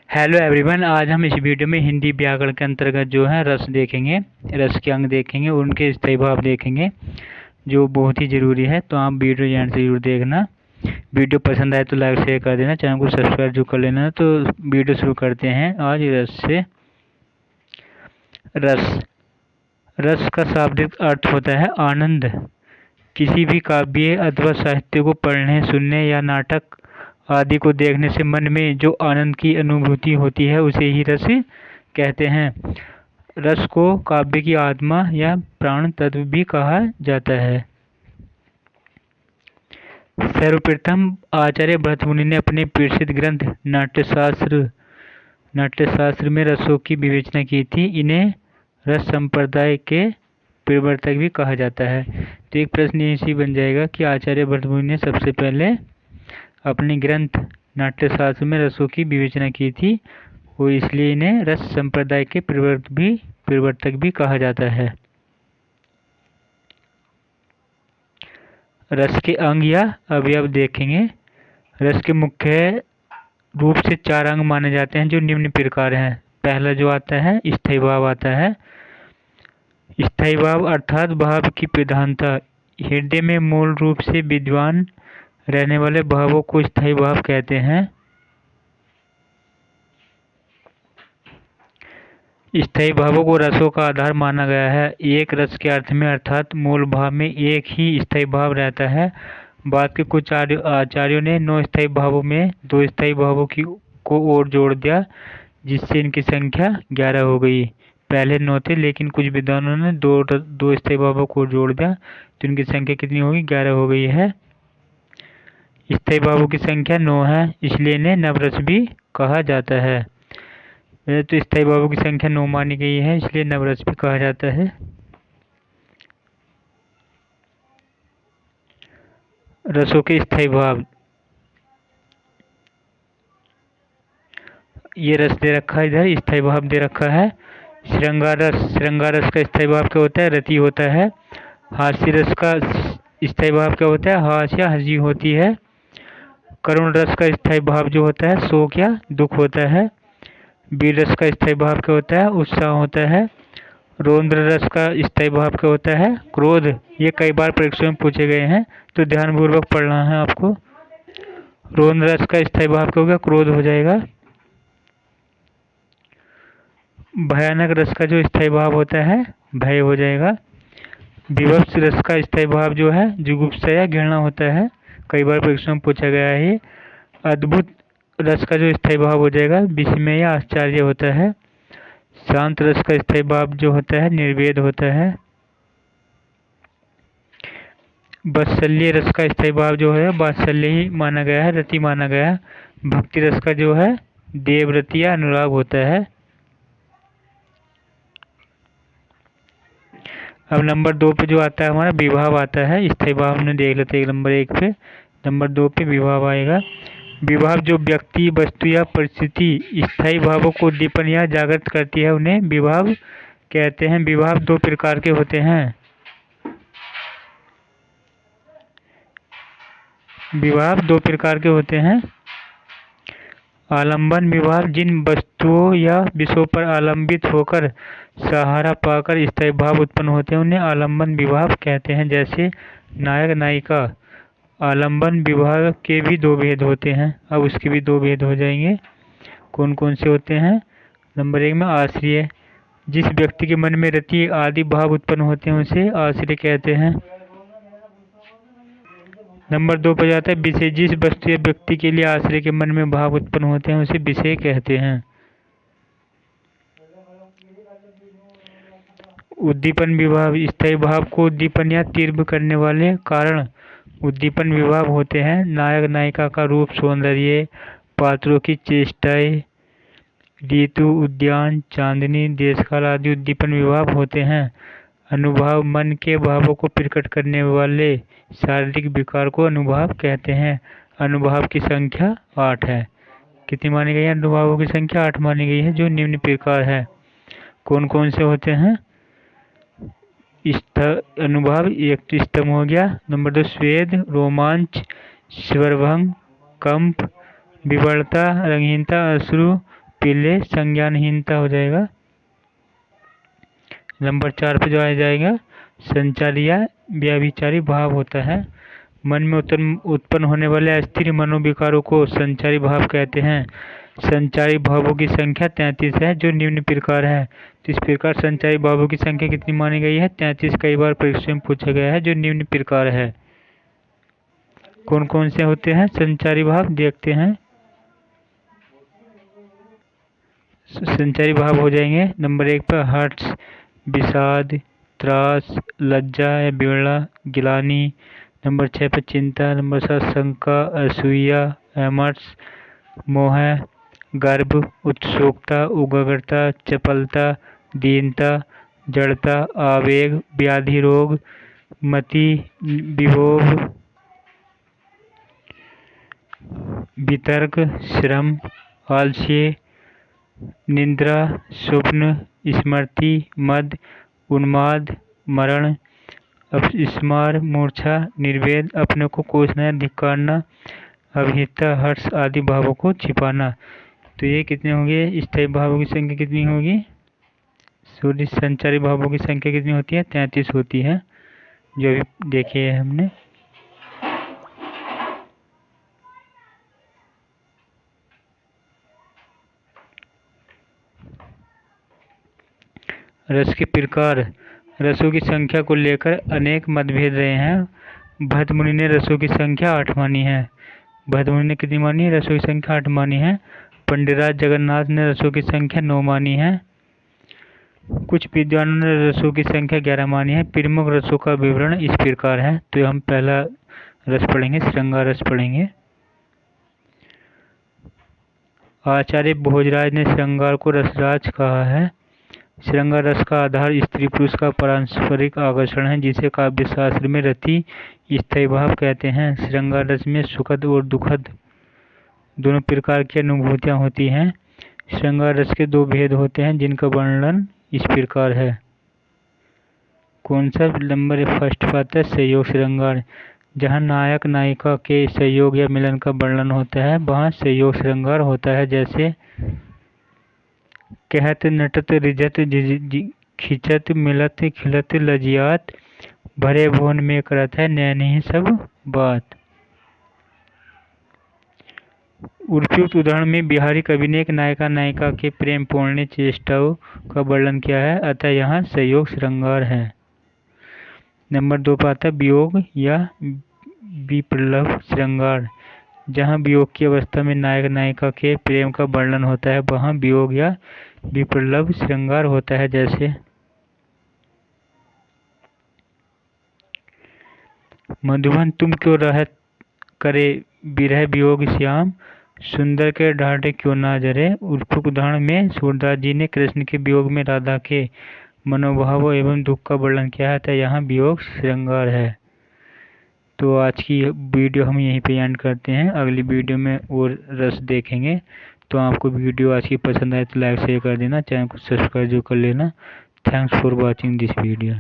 Hello everyone, आज हम इस वीडियो में हिंदी व्याकरण के अंतर्गत जो है रस देखेंगे। रस के अंग देखेंगे, उनके स्थायी भाव देखेंगे, जो बहुत ही ज़रूरी है। तो आप वीडियो एंड से जरूर देखना। वीडियो पसंद आए तो लाइक शेयर कर देना, चैनल को सब्सक्राइब जो कर लेना। तो वीडियो शुरू करते हैं आज रस से। रस रस का शाब्दिक अर्थ होता है आनंद। किसी भी काव्य अथवा साहित्य को पढ़ने, सुनने या नाटक आदि को देखने से मन में जो आनंद की अनुभूति होती है उसे ही रस कहते हैं। रस को काव्य की आत्मा या प्राण तत्व भी कहा जाता है। सर्वप्रथम आचार्य भरतमुनि ने अपने प्रसिद्ध ग्रंथ नाट्यशास्त्र में रसों की विवेचना की थी। इन्हें रस संप्रदाय के प्रवर्तक भी कहा जाता है। तो एक प्रश्न ऐसी बन जाएगा कि आचार्य भरतमुनि ने सबसे पहले अपने ग्रंथ नाट्यशास्त्र में रसों की विवेचना की थी, वो इसलिए इन्हें रस संप्रदाय के प्रवर्तक भी कहा जाता है। रस के अंग या अवयव देखेंगे। रस के मुख्य रूप से 4 अंग माने जाते हैं, जो निम्न प्रकार हैं। पहला जो आता है स्थायी भाव आता है। स्थायी भाव अर्थात भाव की प्रधानता। हृदय में मूल रूप से विद्यमान रहने वाले भावों को स्थायी भाव कहते हैं। स्थायी भावों को रसों का आधार माना गया है। एक रस के अर्थ में अर्थात मूल भाव में एक ही स्थायी भाव रहता है। बाद के कुछ आचार्यों ने 9 स्थायी भावों में 2 स्थायी भावों को और जोड़ दिया, जिससे इनकी संख्या 11 हो गई। पहले 9 थे, लेकिन कुछ विद्वानों ने दो स्थायी भावों को जोड़ दिया, तो इनकी संख्या कितनी होगी? 11 हो गई है। स्थायी भावों की संख्या 9 है, इसलिए इन्हें नवरस भी कहा जाता है। तो स्थायी भावों की संख्या 9 मानी गई है, इसलिए नवरस भी कहा जाता है। रसों के स्थायी भाव, ये रस दे रखा है, इधर स्थायी भाव दे रखा है। श्रृंगार रस का स्थायी भाव क्या होता है? रति होता है। हास्य रस का स्थायी भाव क्या होता है? हास या हंसी होती है। करुण रस का स्थायी भाव जो होता है शोक या दुख होता है। वीर रस का स्थायी भाव क्या होता है? उत्साह होता है। रौद्र रस का स्थायी भाव क्या होता है? क्रोध। ये कई बार परीक्षा में पूछे गए हैं, तो ध्यानपूर्वक पढ़ना है आपको। रौद्र रस का स्थायी भाव क्या होगा? क्रोध हो जाएगा। भयानक रस का जो स्थायी भाव होता है भय हो जाएगा। विभत्स रस का स्थायी भाव जो है जुगुप्सा या घृणा होता है, कई बार परीक्षा में पूछा गया है। अद्भुत रस का जो स्थायी भाव हो जाएगा विस्मय या आश्चर्य होता है। शांत रस का स्थायी भाव जो होता है निर्वेद होता है। वात्सल्य रस का स्थायी भाव जो है वात्सल्य ही माना गया है, रति माना गया है। भक्ति रस का जो है देवरति या अनुराग होता है। अब नंबर 2 पे जो आता है हमारा विभाव आता है। स्थायी भाव हमने देख लेते हैं नंबर 1 पे। नंबर 2 पे विभाव आएगा। विभाव जो व्यक्ति, वस्तु या परिस्थिति स्थायी भावों को उद्दीपन या जागृत करती है, उन्हें विभाव कहते हैं। विभाव 2 प्रकार के होते हैं। विभाव 2 प्रकार के होते हैं। आलंबन विभाव, जिन वस्तुओं या विषयों पर आलंबित होकर सहारा पाकर स्थायी भाव उत्पन्न होते हैं, उन्हें आलंबन विभाव कहते हैं। जैसे नायक नायिका। आलंबन विभाव के भी 2 भेद होते हैं। अब उसके भी 2 भेद हो जाएंगे। कौन कौन से होते हैं? नंबर 1 में आश्रय। जिस व्यक्ति के मन में रति आदि भाव उत्पन्न होते हैं उसे आश्रय कहते हैं। नंबर 2 पर जाता है विषय। जिस वस्तु या व्यक्ति के लिए आश्रय के मन में भाव उत्पन्न होते हैं उसे विषय कहते हैं। उद्दीपन विभाव, स्थायी भाव को उद्दीपन या तीव्र करने वाले कारण उद्दीपन विभाव होते हैं। नायक नायिका का रूप, सौंदर्य, पात्रों की चेष्टाएं, ऋतु, उद्यान, चांदनी, देशकाल आदि उद्दीपन विभाव होते हैं। अनुभाव, मन के भावों को प्रकट करने वाले शारीरिक विकार को अनुभाव कहते हैं। अनुभाव की संख्या 8 है। कितनी मानी गई है? अनुभावों की संख्या 8 मानी गई है, जो निम्न प्रकार है। कौन कौन से होते हैं? अनुभाव, एक तो स्तंभ हो गया। नंबर 2 स्वेद, रोमांच, स्वरभंग, कंप, विवरता, रंगहीनता, अश्रु, पीले संज्ञानहीनता हो जाएगा। नंबर 4 पे जो आ जाएगा संचारी या व्याभिचारी भाव होता है। मन में उत्पन्न होने वाले अस्थिर मनोविकारों को संचारी भाव कहते हैं। संचारी भावों की संख्या 33 है जो निम्न प्रकार है। तो इस प्रकार संचारी भावों की संख्या कितनी मानी गई है? 33। कई बार परीक्षा में पूछा गया है जो निम्न प्रकार है। कौन कौन से होते हैं संचारी भाव, देखते हैं। संचारी भाव हो जाएंगे नंबर 1 पर हर्ष, विषाद, त्रास, लज्जा या विवरणा, गिलानी। नंबर 6 पर चिंता। नंबर 7 शंका, असूया, अमर्ष, मोह, गर्भ, उत्सुकता, उग्रता, चपलता, दीनता, जड़ता, आवेग, व्याधि, रोग, मति, विभोग, वितर्क, श्रम, आलस्य, निद्रा, स्वप्न, स्मृति, मद, उन्माद, मरण, अपस्मार, मूर्छा, निर्वेद, अपने को कोसना, धिक्कारना, अभिहिता, हर्ष आदि भावों को छिपाना। तो ये कितने होंगे? स्थायी भावों की संख्या कितनी होगी? सॉरी, संचारी भावों की संख्या कितनी होती है? 33 होती है, जो अभी देखे है हमने। रस के प्रकार। रसों की संख्या को लेकर अनेक मतभेद रहे हैं। भद्द मुनि ने रसों की संख्या 8 मानी है। भद्द मुनि ने कितनी मानी है? रसों की संख्या 8 मानी है। पंडितराज जगन्नाथ ने रसों की संख्या 9 मानी है। कुछ विद्वानों ने रसों की संख्या 11 मानी है। प्रमुख रसों का विवरण इस प्रकार है। तो हम पहला रस पढ़ेंगे, श्रृंगार रस पढ़ेंगे। आचार्य भोजराज ने श्रृंगार को रसराज कहा है। श्रृंगार रस का आधार स्त्री पुरुष का पारस्परिक आकर्षण है, जिसे काव्यशास्त्र में रति स्थायी भाव कहते हैं। श्रृंगार रस में सुखद और दुखद दोनों प्रकार की अनुभूतियां होती हैं। श्रृंगार रस के 2 भेद होते हैं जिनका वर्णन इस प्रकार है। कौन सा? नंबर फर्स्ट पाता है संयोग श्रृंगार। जहाँ नायक नायिका के संयोग या मिलन का वर्णन होता है वहाँ संयोग श्रृंगार होता है। जैसे कहत नटत रिजत खिंचत मिलत खिलत लजियात, भरे भुवन में करत है नैनी सब बात। उपयुक्त उदाहरण में बिहारी कवि ने एक नायिका नायिका के प्रेम पूर्ण चेष्टाओं का वर्णन किया है, अतः यहाँ संयोग श्रृंगार है। नंबर 2 पाता है वियोग या विप्रलभ श्रृंगार। जहाँ वियोग की अवस्था में नायक नायिका के प्रेम का वर्णन होता है वहाँ वियोग या विप्रलभ श्रृंगार होता है। जैसे मधुबन तुम क्यों रहत करे विरह वियोग श्याम, सुंदर के ढाढ़े क्यों ना जरे। उपयुक्त उदाहरण में सूरदास जी ने कृष्ण के वियोग में राधा के मनोभाव एवं दुख का वर्णन किया है, तो यहाँ वियोग श्रृंगार है। तो आज की वीडियो हम यहीं पे एंड करते हैं। अगली वीडियो में और रस देखेंगे। तो आपको वीडियो आज की पसंद आए तो लाइक शेयर कर देना, चैनल को सब्सक्राइब जो कर लेना। Thanks for watching this video.